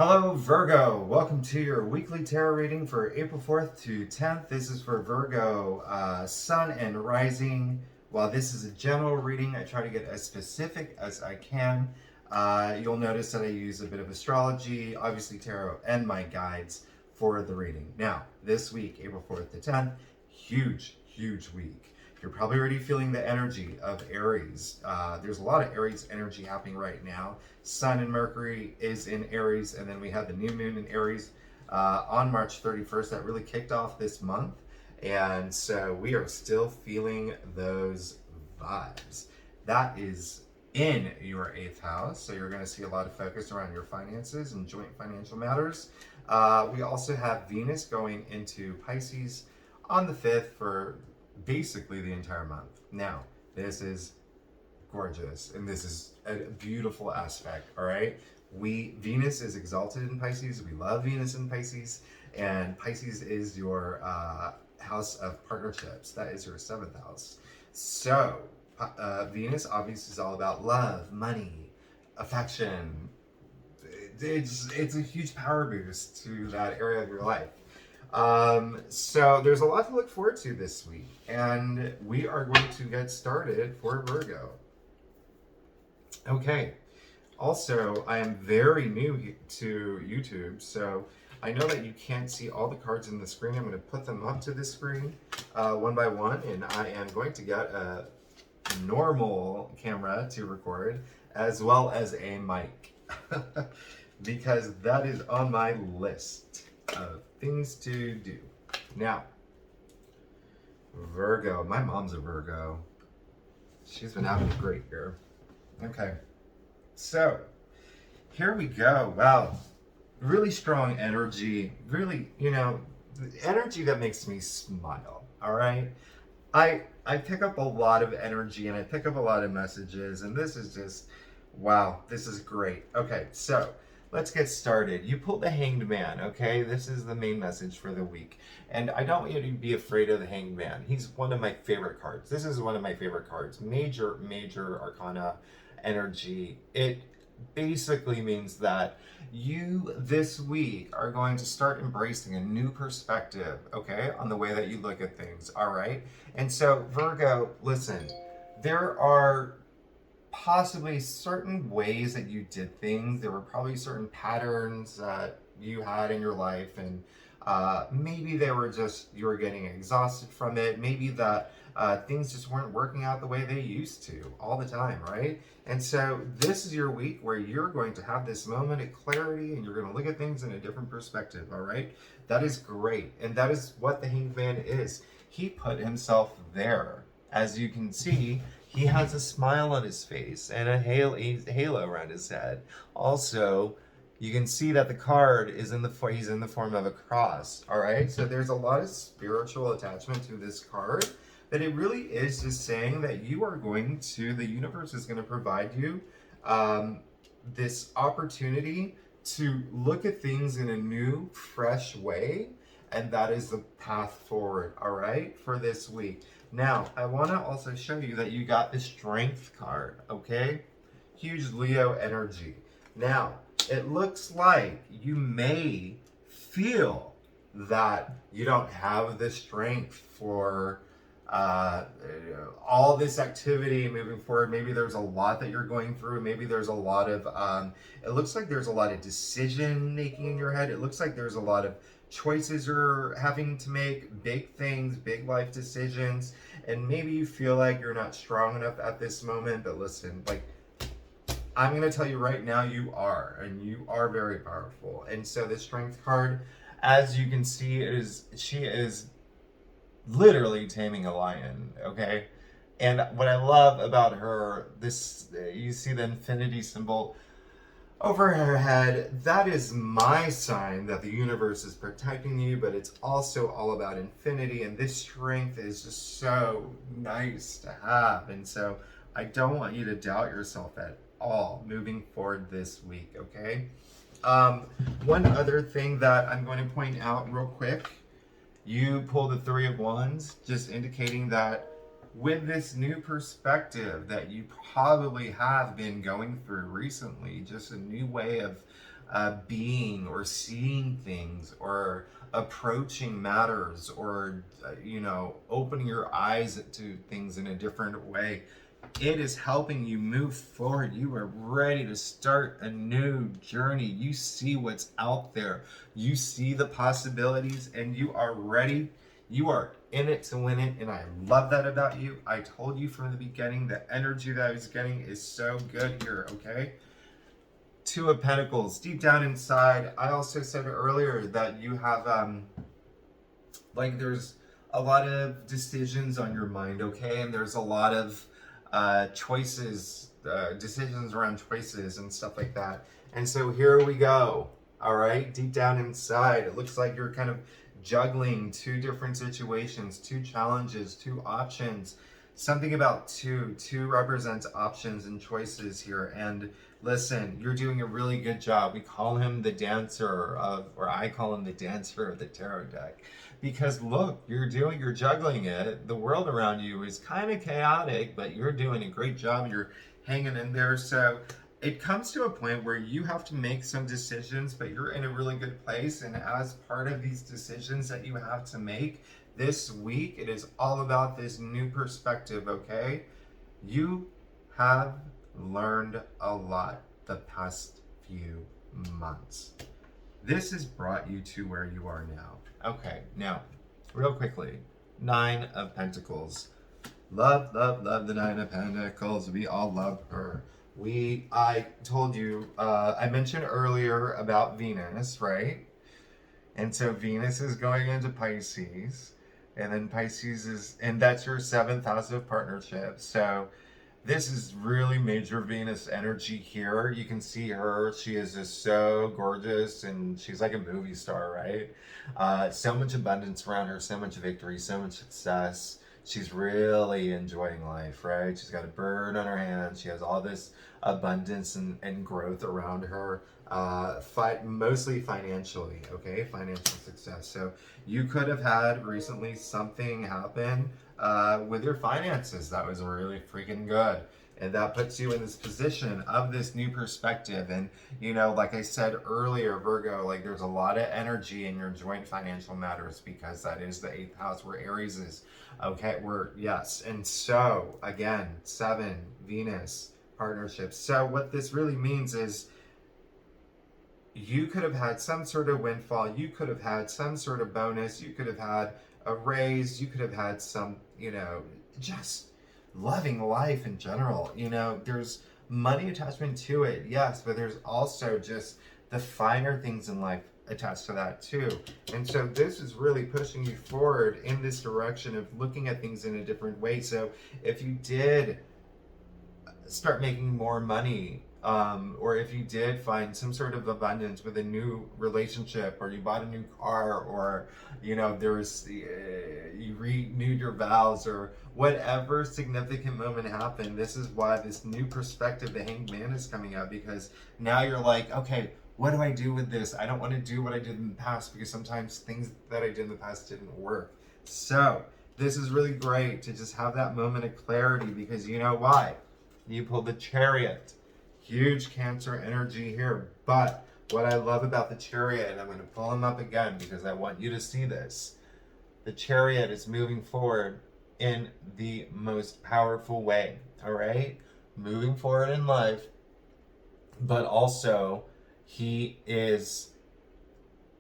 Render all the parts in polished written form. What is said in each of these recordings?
Hello, Virgo. Welcome to your weekly tarot reading for April 4th to 10th. This is for Virgo, Sun and Rising. While this is a general reading, I try to get as specific as I can. You'll notice that I use a bit of astrology, obviously tarot, and my guides for the reading. Now, this week, April 4th to 10th, huge week. You're probably already feeling the energy of Aries. There's a lot of Aries energy happening right now. Sun and Mercury is in Aries, and then we had the new moon in Aries on March 31st. That really kicked off this month. And so we are still feeling those vibes. That is in your 8th house. So you're going to see a lot of focus around your finances and joint financial matters. We also have Venus going into Pisces on the 5th for basically the entire month. Now, this is gorgeous and this is a beautiful aspect, all right? Venus is exalted in Pisces. We love Venus in Pisces, and Pisces is your house of partnerships. That is your 7th house. So, Venus obviously is all about love, money, affection. It's a huge power boost to that area of your life. So there's a lot to look forward to this week, and we are going to get started for Virgo. Okay. Also, I am very new to YouTube, so I know that you can't see all the cards in the screen. I'm going to put them up to the screen one by one, and I am going to get a normal camera to record as well as a mic because that is on my list of things to do. Now, Virgo. My mom's a Virgo. She's been having a great year. Okay. So, here we go. Wow. Really strong energy. Really, energy that makes me smile. All right? I pick up a lot of energy and I pick up a lot of messages, and this is just, wow, this is great. Okay, so let's get started. You pulled the Hanged Man, okay? This is the main message for the week. And I don't want you to be afraid of the Hanged Man. He's one of my favorite cards. This is one of my favorite cards. Major arcana energy. It basically means that you this week are going to start embracing a new perspective, okay, on the way that you look at things, all right? And so, Virgo, listen, there are possibly certain ways that you did things. There were probably certain patterns that you had in your life, and maybe they were just, you were getting exhausted from it. Maybe that things just weren't working out the way they used to all the time, right? And so this is your week where you're going to have this moment of clarity and you're going to look at things in a different perspective, all right? That is great. And that is what the Hanged Man is. He put himself there. As you can see, he has a smile on his face and a halo around his head. Also, you can see that the card is he's in the form of a cross, all right? So there's a lot of spiritual attachment to this card, that it really is just saying that you are the universe is going to provide you this opportunity to look at things in a new, fresh way, and that is the path forward, all right, for this week. Now, I want to also show you that you got the Strength card, okay? Huge Leo energy. Now, it looks like you may feel that you don't have the strength for all this activity moving forward. Maybe there's a lot that you're going through. Maybe there's a lot of, it looks like there's a lot of decision making in your head. It looks like there's a lot of choices you're having to make, big things, big life decisions, and maybe you feel like you're not strong enough at this moment. But listen, like, I'm going to tell you right now, you are, and you are very powerful. And so the Strength card, as you can see, she is literally taming a lion, okay? And what I love about her, you see the infinity symbol over her head. That is my sign that the universe is protecting you, but it's also all about infinity, and this strength is just so nice to have. And so I don't want you to doubt yourself at all moving forward this week, okay? One other thing that I'm going to point out real quick, you pull the Three of Wands, just indicating that with this new perspective that you probably have been going through recently, just a new way of being or seeing things or approaching matters or, opening your eyes to things in a different way. It is helping you move forward. You are ready to start a new journey. You see what's out there. You see the possibilities and you are ready. You are in it to win it. And I love that about you. I told you from the beginning, the energy that I was getting is so good here, okay? Two of Pentacles, deep down inside. I also said earlier that you have, there's a lot of decisions on your mind, okay? And there's a lot of choices, decisions around choices and stuff like that. And so here we go, all right? Deep down inside, it looks like you're kind of juggling two different situations, two challenges, two options. Something about two represents options and choices here. And listen, you're doing a really good job. We call him the dancer or I call him the dancer of the tarot deck. Because look, you're juggling it. The world around you is kind of chaotic, but you're doing a great job. You're hanging in there. So it comes to a point where you have to make some decisions, but you're in a really good place. And as part of these decisions that you have to make this week, it is all about this new perspective, okay? You have learned a lot the past few months. This has brought you to where you are now. Okay, now, real quickly, Nine of Pentacles. Love, love, love the Nine of Pentacles. We all love her. I told you, I mentioned earlier about Venus, right? And so Venus is going into Pisces. And then Pisces and that's your 7th house of partnership. So this is really major Venus energy here. You can see her. She is just so gorgeous and she's like a movie star, right? So much abundance around her, so much victory, so much success. She's really enjoying life, right? She's got a bird on her hand. She has all this abundance and growth around her, mostly financially, okay? Financial success. So you could have had recently something happen with your finances that was really freaking good. And that puts you in this position of this new perspective. And, like I said earlier, Virgo, there's a lot of energy in your joint financial matters because that is the 8th house where Aries is. Okay, yes. And so, again, 7, Venus, partnerships. So what this really means is you could have had some sort of windfall. You could have had some sort of bonus. You could have had a raise. You could have had some, just loving life in general. There's money attachment to it, yes, but there's also just the finer things in life attached to that too. And so this is really pushing you forward in this direction of looking at things in a different way. So if you did start making more money, or if you did find some sort of abundance with a new relationship, or you bought a new car, or you renewed your vows, or whatever significant moment happened, this is why this new perspective, the Hanged Man, is coming out, because now you're like, okay, what do I do with this? I don't want to do what I did in the past, because sometimes things that I did in the past didn't work. So this is really great to just have that moment of clarity, because you know why? You pulled the Chariot. Huge Cancer energy here. But what I love about the Chariot, and I'm going to pull him up again because I want you to see this. The Chariot is moving forward in the most powerful way. All right? Moving forward in life. But also, he is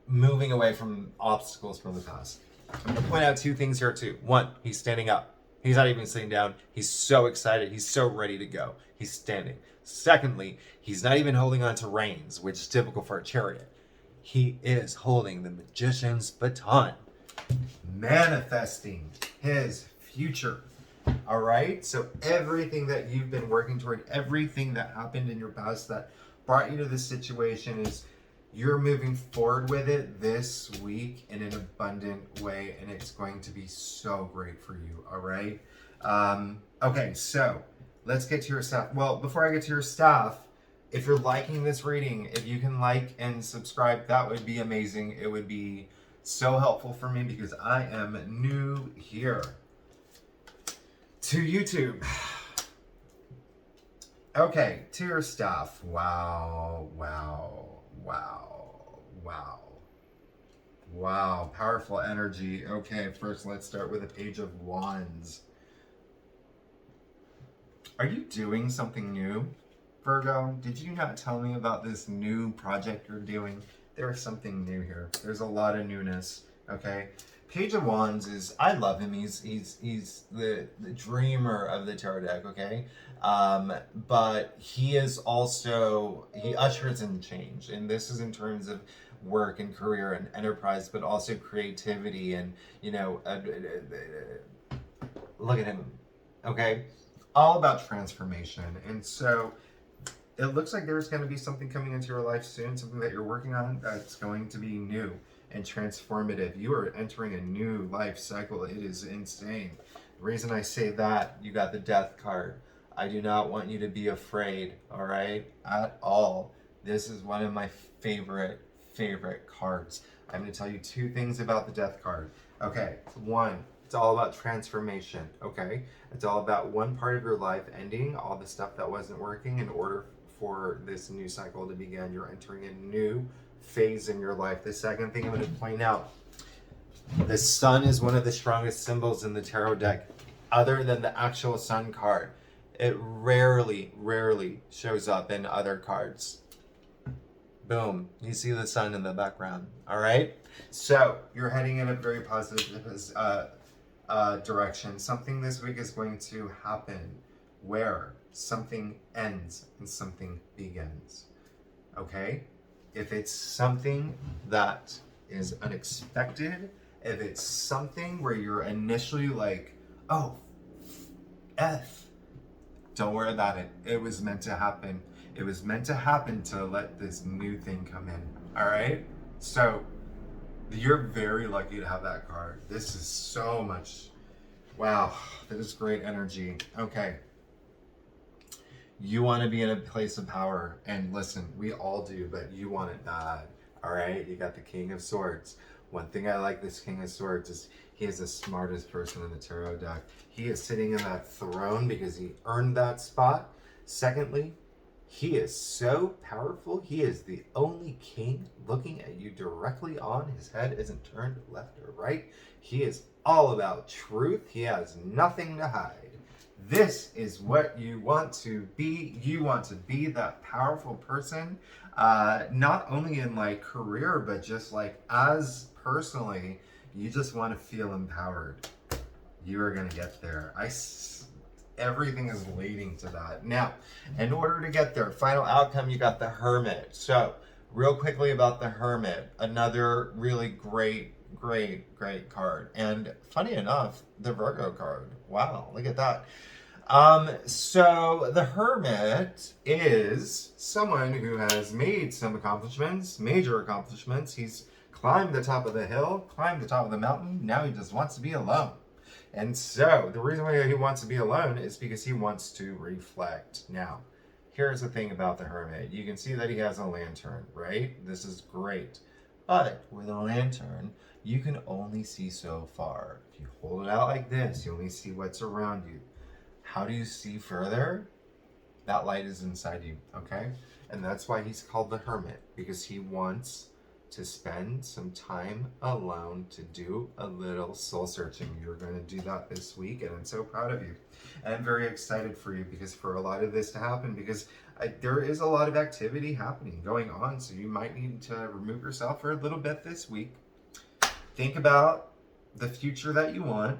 moving away from obstacles from the past. I'm going to point out 2 things here too. 1, he's standing up. He's not even sitting down. He's so excited. He's so ready to go. He's standing. Secondly, he's not even holding on to reins, which is typical for a Chariot. He is holding the Magician's baton, manifesting his future. All right? So everything that you've been working toward, everything that happened in your past that brought you to this situation, is you're moving forward with it this week in an abundant way, and it's going to be so great for you. All right? Okay, so let's get to your stuff. Well, before I get to your stuff, if you're liking this reading, if you can like and subscribe, that would be amazing. It would be so helpful for me because I am new here to YouTube. Okay, to your stuff. Wow. Wow, powerful energy. Okay, first let's start with a Page of Wands. Are you doing something new, Virgo? Did you not tell me about this new project you're doing? There's something new here. There's a lot of newness, okay? Page of Wands is, I love him. He's the dreamer of the tarot deck, okay? But he is also, he ushers in change. And this is in terms of work and career and enterprise, but also creativity and, you know, look at him, okay? All about transformation. And so it looks like there's going to be something coming into your life soon, something that you're working on that's going to be new and transformative. You are entering a new life cycle. It is insane. The reason I say that, you got the Death card. I do not want you to be afraid, all right, at all. This is one of my favorite cards. I'm going to tell you two things about the Death card. Okay, one, it's all about transformation, okay? It's all about one part of your life ending, all the stuff that wasn't working in order for this new cycle to begin. You're entering a new phase in your life. The second thing I'm going to point out, the sun is one of the strongest symbols in the tarot deck, other than the actual sun card. It rarely shows up in other cards. Boom, you see the sun in the background, all right? So you're heading in a very positive direction. Something this week is going to happen where something ends and something begins, okay? If it's something that is unexpected, if it's something where you're initially like, oh, F, don't worry about it. It was meant to happen. It was meant to happen to let this new thing come in, all right? So you're very lucky to have that card. This is so much, wow, that is great energy. Okay. You want to be in a place of power, and listen, we all do, but you want it bad, all right? You got the King of Swords. One thing I like this King of Swords is he is the smartest person in the tarot deck. He is sitting in that throne because he earned that spot. Secondly, he is so powerful. He is the only king looking at you directly on. His head isn't turned left or right. He is all about truth. He has nothing to hide. This is what you want to be. You want to be that powerful person, not only in like career, but just like as personally, you just want to feel empowered. You are going to get there. Everything is leading to that. Now, in order to get there, final outcome, you got the Hermit. So real quickly about the Hermit, another really great card. And funny enough, the Virgo card. Wow, look at that. So the Hermit is someone who has made some accomplishments, major accomplishments. He's climbed the top of the hill, climbed the top of the mountain. Now he just wants to be alone. And so the reason why he wants to be alone is because he wants to reflect. Now, here's the thing about the Hermit. You can see that he has a lantern, right? This is great. But with a lantern, you can only see so far. If you hold it out like this, you only see what's around you. How do you see further? That light is inside you, okay? And that's why he's called the Hermit, because he wants to spend some time alone to do a little soul searching. You're going to do that this week, and I'm so proud of you. And I'm very excited for you, because for a lot of this to happen, because there is a lot of activity happening, going on, so you might need to remove yourself for a little bit this week. Think about the future that you want.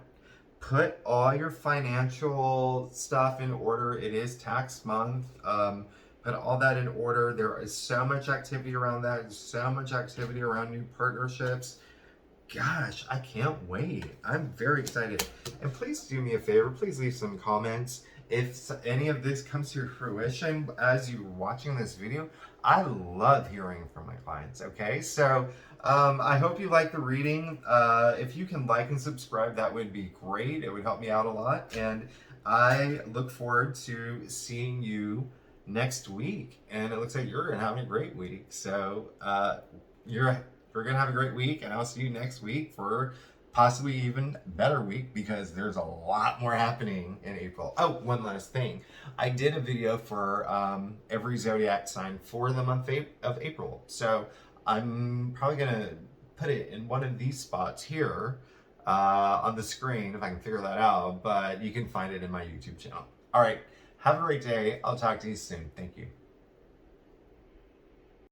Put all your financial stuff in order. It is tax month. Put all that in order. There is so much activity around that. There's so much activity around new partnerships. Gosh, I can't wait. I'm very excited. And please do me a favor. Please leave some comments. If any of this comes to fruition as you're watching this video, I love hearing from my clients, okay? So I hope you like the reading. If you can like and subscribe, that would be great. It would help me out a lot. And I look forward to seeing you next week. And it looks like you're going to have a great week. So you're going to have a great week. And I'll see you next week for possibly even better week, because there's a lot more happening in April. Oh, one last thing. I did a video for every zodiac sign for the month of April. So I'm probably going to put it in one of these spots here on the screen if I can figure that out, but you can find it in my YouTube channel. All right, have a great day. I'll talk to you soon. Thank you.